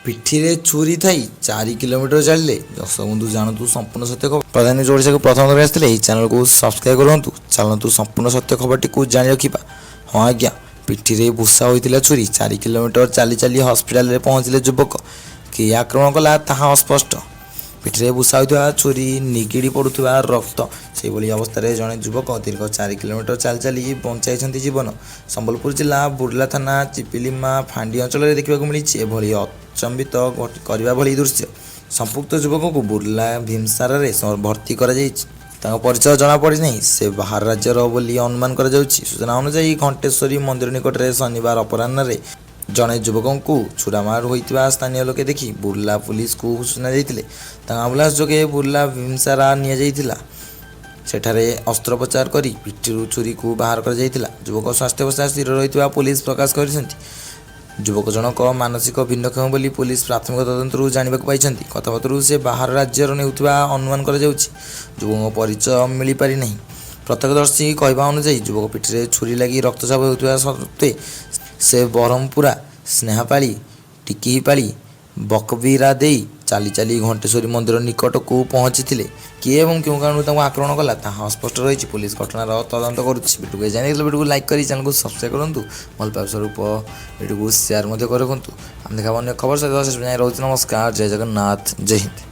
ପିଠିରେ ଛୁରୀ ଥାଇ 4 କିଲୋମିଟର ଚାଲିଲେ ଦର୍ଶକ ବନ୍ଧୁ ଜାଣନ୍ତୁ ସମ୍ପୂର୍ଣ୍ଣ ସତ୍ୟ ଖବର। ପ୍ରଧାନ ନ୍ୟୁଜ୍ ଓଡ଼ିଶାକୁ ପ୍ରଥମ କରି ଆସିଥିଲେ ଏହି ଚ୍ୟାନେଲକୁ ସବସ୍କ୍ରାଇବ୍ କରନ୍ତୁ। ଚାଲନ୍ତୁ ସମ୍ପୂର୍ଣ୍ଣ ସତ୍ୟ ଖବରଟିକୁ ଜାଣି ରଖିବା। ହଁ ଆଜ୍ଞା, ପିଠିରେ ଭୁଷା ହୋଇଥିଲା ଛୁରୀ। 4 କିଲୋମିଟର ଚାଲି ଚାଲି ହସ୍ପିଟାଲରେ ପହଞ୍ଚିଲେ ଯୁବକ। କିଏ ଆକ୍ରମଣ କଲା ତାହା ଅସ୍ପଷ୍ଟ। ପିଠିରେ ଭୁଷା ହୋଇଥିବା ଛୁରୀ, ନିଗିଡ଼ି ପଡ଼ୁଥିବା ରକ୍ତ, ସେହିଭଳି ଅବସ୍ଥାରେ ଜଣେ ଯୁବକ ଦୀର୍ଘ 4 କିଲୋମିଟର ଚାଲି ଚାଲି ବଞ୍ଚାଇଛନ୍ତି ଜୀବନ। ସମ୍ବଲପୁର ଜିଲ୍ଲା ବୁର୍ଲା ଥାନା ଚିପିଲିମା ଫାଣ୍ଡି ଅଞ୍ଚଳରେ ଦେଖିବାକୁ ମିଳିଛି ଏଭଳି ଅଚମ୍ବିତ କରିବା ଭଳି ଦୃଶ୍ୟ। ସମ୍ପୃକ୍ତ ଯୁବକଙ୍କୁ ବୁର୍ଲା ଭୀମସାରରେ ଭର୍ତ୍ତି କରାଯାଇଛି। ତାଙ୍କ ପରିଚୟ ଜଣାପଡ଼ିନାହିଁ। ସେ ବାହାର ରାଜ୍ୟର ବୋଲି ଅନୁମାନ କରାଯାଉଛି। ସୂଚନା ଅନୁଯାୟୀ ଘଣ୍ଟେଶ୍ୱରୀ ମନ୍ଦିର ନିକଟରେ ଶନିବାର ଅପରାହ୍ନରେ ଜଣେ ଯୁବକଙ୍କୁ ଛୁରାମାର ହୋଇଥିବା ସ୍ଥାନୀୟ ଲୋକେ ଦେଖି ବୁର୍ଲା ପୁଲିସକୁ ସୂଚନା ଦେଇଥିଲେ। ତାଙ୍କ ଆମ୍ବୁଲାନ୍ସ ଯୋଗେ ବୁର୍ଲା ଭୀମସାରା ନିଆଯାଇଥିଲା। ସେଠାରେ ଅସ୍ତ୍ରୋପଚାର କରି ପିଠିରୁ ଛୁରୀକୁ ବାହାର କରାଯାଇଥିଲା। ଯୁବକ ସ୍ୱାସ୍ଥ୍ୟାବସ୍ଥା ସ୍ଥିର ରହିଥିବା ପୁଲିସ ପ୍ରକାଶ କରିଛନ୍ତି। ଯୁବକ ଜଣକ ମାନସିକ ଭିନ୍ନକ୍ଷମ ବୋଲି ପୁଲିସ ପ୍ରାଥମିକ ତଦନ୍ତରୁ ଜାଣିବାକୁ ପାଇଛନ୍ତି। କଥାବାର୍ତ୍ତାରୁ ସେ ବାହାର ରାଜ୍ୟର ନେଉଥିବା ଅନୁମାନ କରାଯାଉଛି। ଯୁବକଙ୍କ ପରିଚୟ ମିଳିପାରିନାହିଁ। ପ୍ରତ୍ୟକ୍ଷଦର୍ଶୀଙ୍କ କହିବା ଅନୁଯାୟୀ ଯୁବକ ପିଠିରେ ଛୁରୀ ଲାଗି ରକ୍ତଚାପ ହେଉଥିବା ସତ୍ତ୍ୱେ ସେ ବରହମପୁରା, ସ୍ନେହାପାଳି, ଟିକିହିପାଳି, ବକବିରା ଦେଇ ଚାଲି ଚାଲି ଘଣ୍ଟେଶ୍ୱରୀ ମନ୍ଦିର ନିକଟକୁ ପହଞ୍ଚିଥିଲେ। କିଏ ଏବଂ କେଉଁ କାରଣରୁ ତାଙ୍କୁ ଆକ୍ରମଣ କଲା ତାହା ଅସ୍ପଷ୍ଟ ରହିଛି। ପୁଲିସ ଘଟଣାର ତଦନ୍ତ କରୁଛି। ଭିଡ଼ିଓକୁ ଜାଣିଥିଲେ ଭିଡ଼ିଓକୁ ଲାଇକ୍ କରି ଚ୍ୟାନେଲକୁ ସବସ୍କ୍ରାଇବ୍ କରନ୍ତୁ। ଭଲ ପାଇବା ସ୍ୱରୂପ ଭିଡ଼ିଓକୁ ସେୟାର ମଧ୍ୟ ରଖନ୍ତୁ। ଆମେ ଦେଖାବା ଅନ୍ୟ ଖବର ସହିତ ଶେଷ ଯାଏଁ ରହୁଛି। ନମସ୍କାର, ଜୟ ଜଗନ୍ନାଥ, ଜୟ ହିନ୍ଦ।